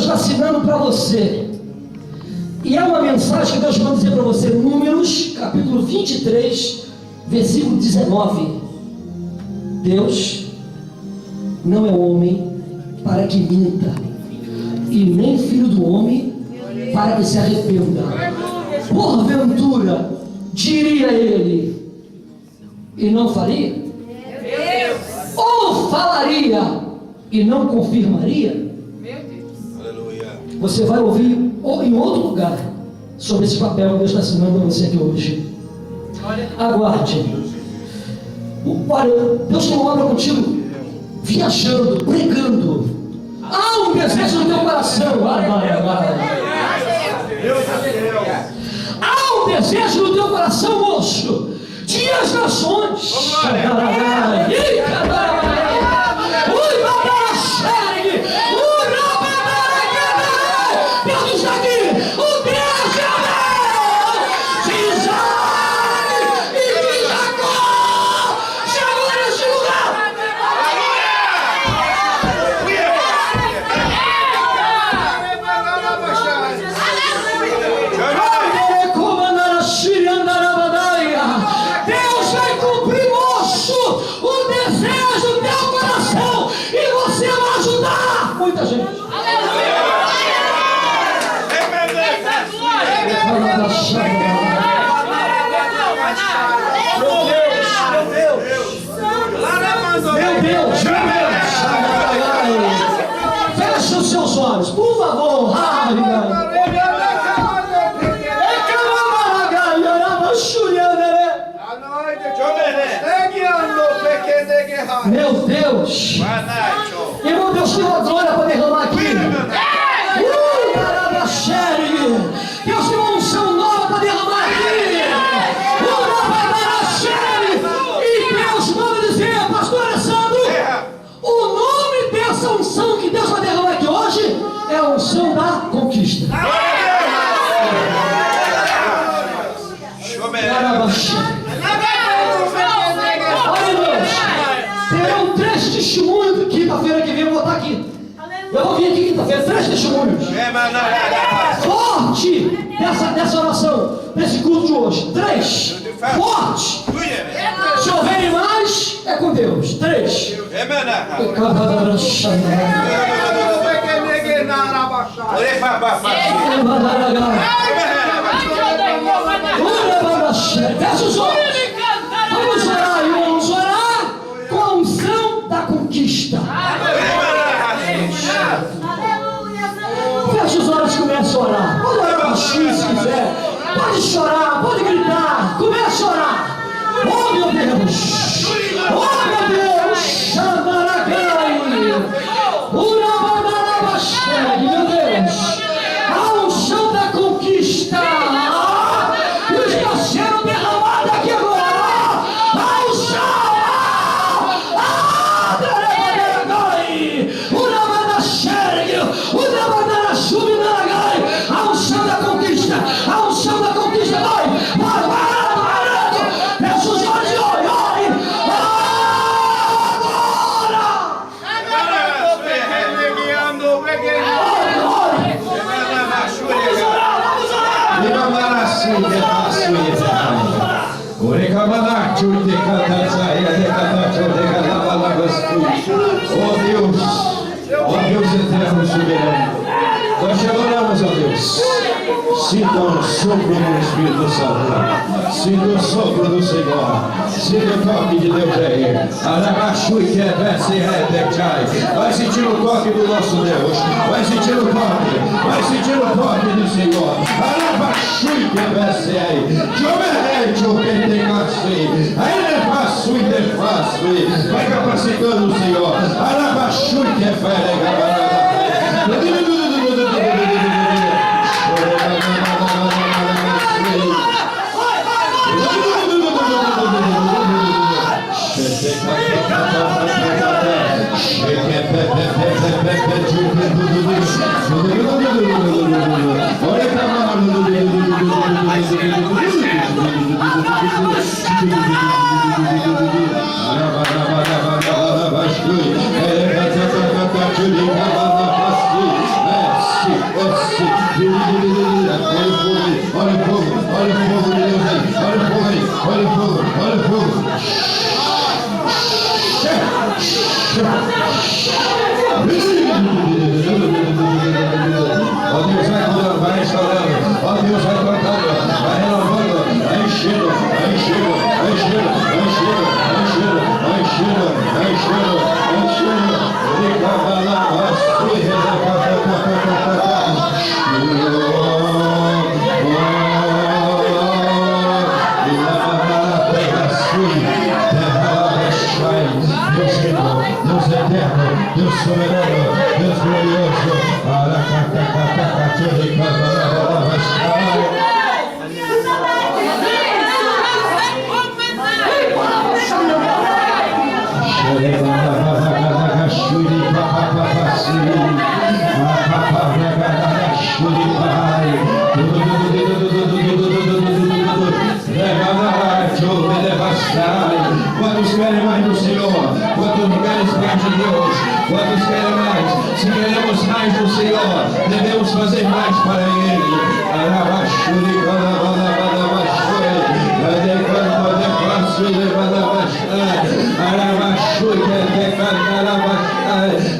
está assinando para você. E é uma mensagem que Deus manda dizer para você. Números, capítulo 23, versículo 19. Deus não é homem para que minta, e nem filho do homem para que se arrependa. Porventura, diria ele, e não faria? Ou falaria e não confirmaria? Você vai ouvir em outro lugar sobre esse papel que Deus está assinando para você aqui hoje. Aguarde. Olha, Deus tem uma obra contigo, viajando, pregando. Há um desejo no teu coração. Há um desejo no teu coração, moço, de ir às nações. Feche os seus olhos, por favor. Meu Deus, irmão, Deus tem uma glória para derramar aqui. Deus tem uma unção nova para derramar aqui. E Deus manda dizer, pastor Alessandro, o nome dessa unção que Deus vai derramar aqui hoje é a unção da conquista. Terão 3 testemunhos que quinta-feira que vem eu vou estar aqui. Eu vou vir aqui quinta-feira, 3 testemunhos. Forte dessa oração, desse culto de hoje. 3. Forte. Se houver mais, é com Deus. 3. Fecha os olhos. Vamos orar, irmão. Vamos orar com a unção da conquista. Fecha os olhos e comece a orar. Pode orar baixinho se quiser. Pode chorar, pode gritar. Comece a orar. Oh meu Deus! Oh meu Deus! Xandaragai! Urabanarabaxeg, meu Deus! A unção da conquista! Está sendo derramada aqui agora! A unção! Urabanaragai! Urabanarasubinaragai! A unção da conquista! A unção da conquista! Vai! Fecha os olhos e ore! Ó Deus eterno, soberano, nós te adoramos, ó Deus. Sinta o sopro do Espírito Santo, sinta o sopro do Senhor, sinta o toque de Deus aí. Vai sentir o toque do nosso Deus, vai sentir o toque do Senhor. Vai capacitando o Senhor. Olha o fogo de Deus aí. Olha o fogo aí. Olha o fogo. Ó Deus vai curando, vai restaurando. Ó Deus vai tratando, vai renovando, vai enchendo. Deus eterno, Deus soberano, Deus glorioso. Quantos querem mais do Senhor? Quantos querem mais de Deus? Quantos querem mais? Se queremos mais do Senhor, devemos fazer mais para Ele.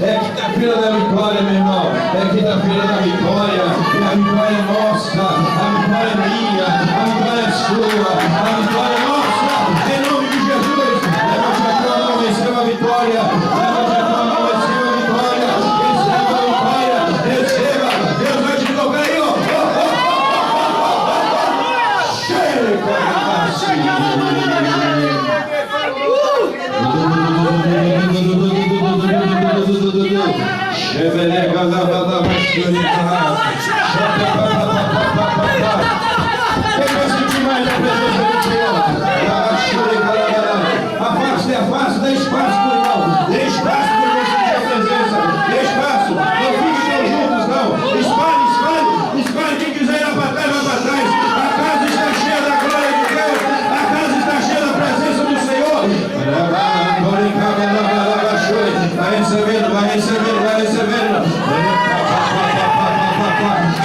É quinta-feira da vitória, meu irmão. É quinta-feira da vitória. E a vitória é nossa. A vitória é minha. A vitória é sua. A vitória é nossa. Em nome de Jesus. Levante a tua mão, receba a vitória. Levante a tua mão, receba a vitória. Receba a vitória. Receba. Deus vai te tocar aí, ó. Afaste, dê espaço pro irmão. Dê espaço para você sentir a presença. Dê espaço. Não fiquem tão juntos, não. Espalhe. Quem quiser ir lá para trás, vai para trás. A casa está cheia da glória de Deus. A casa está cheia da presença do Senhor. Vai recebendo.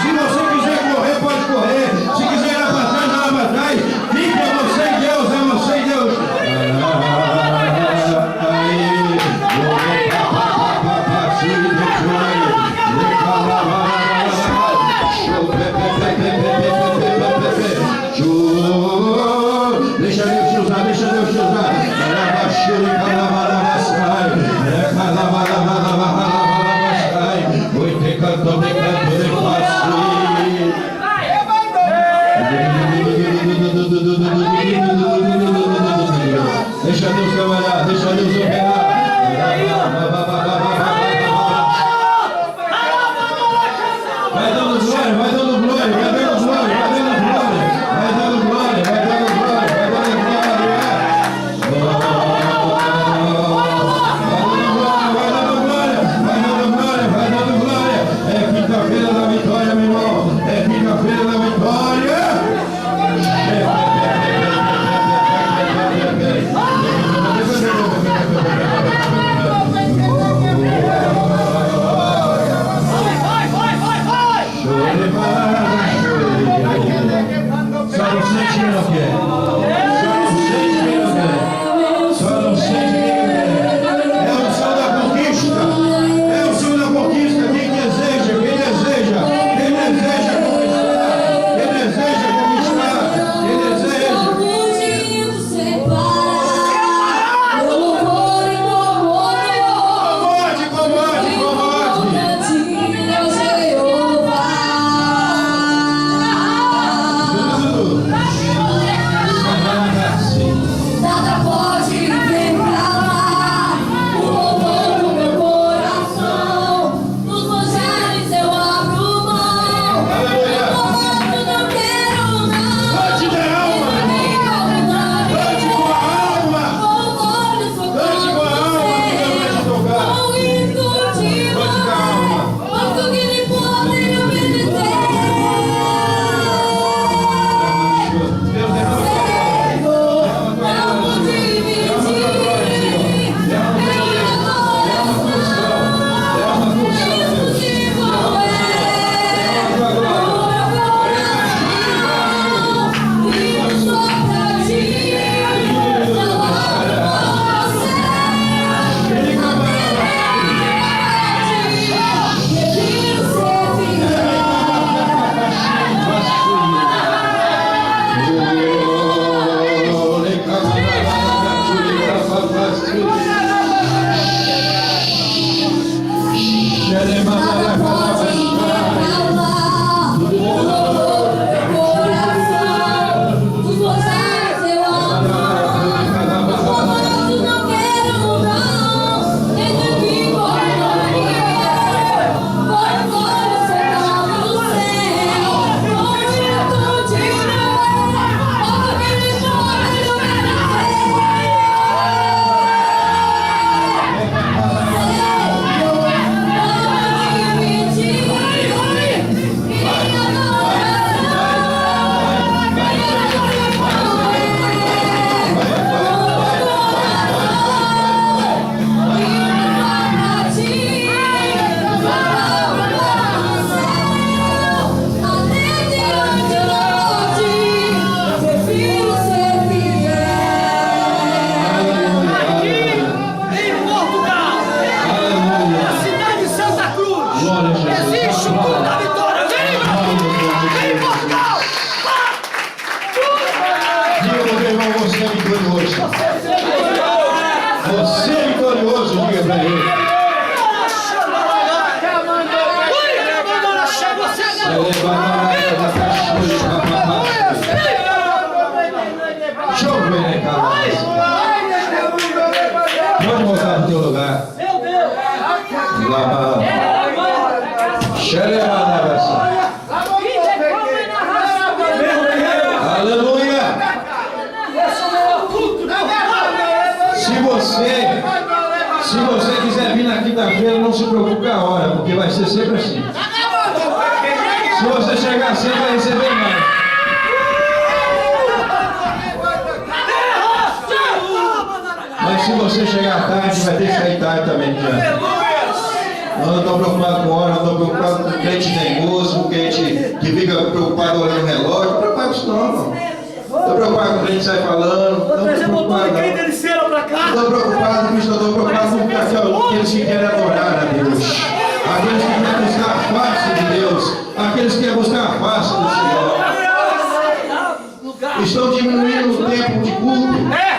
Se você quiser correr, pode correr. Se quiser ir lá para trás, vai lá para trás. Fique a você e Deus, Deixa Deus te usar. Deixa Deus trabalhar, deixa Deus operar. Vai dando glória. É quinta-feira da vitória, meu irmão. É quinta-feira da vitória. Vai. Chover, pode voltar no teu lugar. Meu Deus! Aleluia! Se você quiser vir na quinta-feira, não se preocupe com a hora, porque vai ser sempre assim. Se você chegar cedo, vai receber mais. Mas se você chegar tarde, vai ter que sair tarde também. Eu não estou preocupado com hora, não estou preocupado com crente teimoso, com crente que fica preocupado olhando o relógio. Não estou preocupado com isso não, irmão. Estou preocupado com o crente que sai falando. Não estou preocupado não. Estou preocupado com isso, estou preocupado com aqueles que querem adorar a Deus. Aqueles que querem buscar a face de Deus. Aqueles que querem buscar a face do Senhor. Estão diminuindo o tempo de culto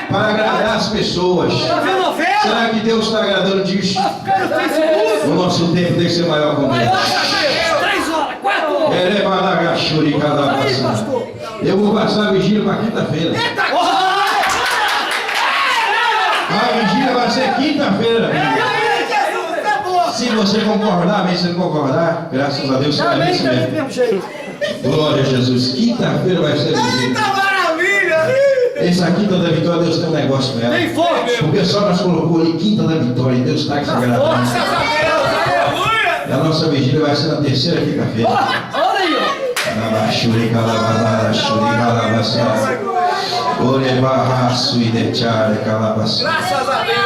para agradar as pessoas. Será que Deus está agradando disso? O nosso tempo tem que ser maior com Deus. 3 horas, 4 horas. Eu vou passar a vigília para quinta-feira. A vigília vai ser quinta-feira. Se você concordar, amém. Se não concordar, graças a Deus, será isso mesmo. Glória a Jesus. Quinta-feira vai ser a vigília. Essa quinta da vitória, Deus tem um negócio com ela. Porque só nós colocou ali quinta da vitória e Deus está que se agradando. E a nossa vigília vai ser na terceira quinta-feira. Olha aí,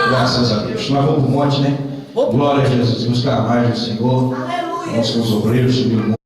Graças a Deus. Nós vamos para o monte, né? Glória a Jesus. Buscar mais do Senhor. Vamos com os obreiros subir o monte.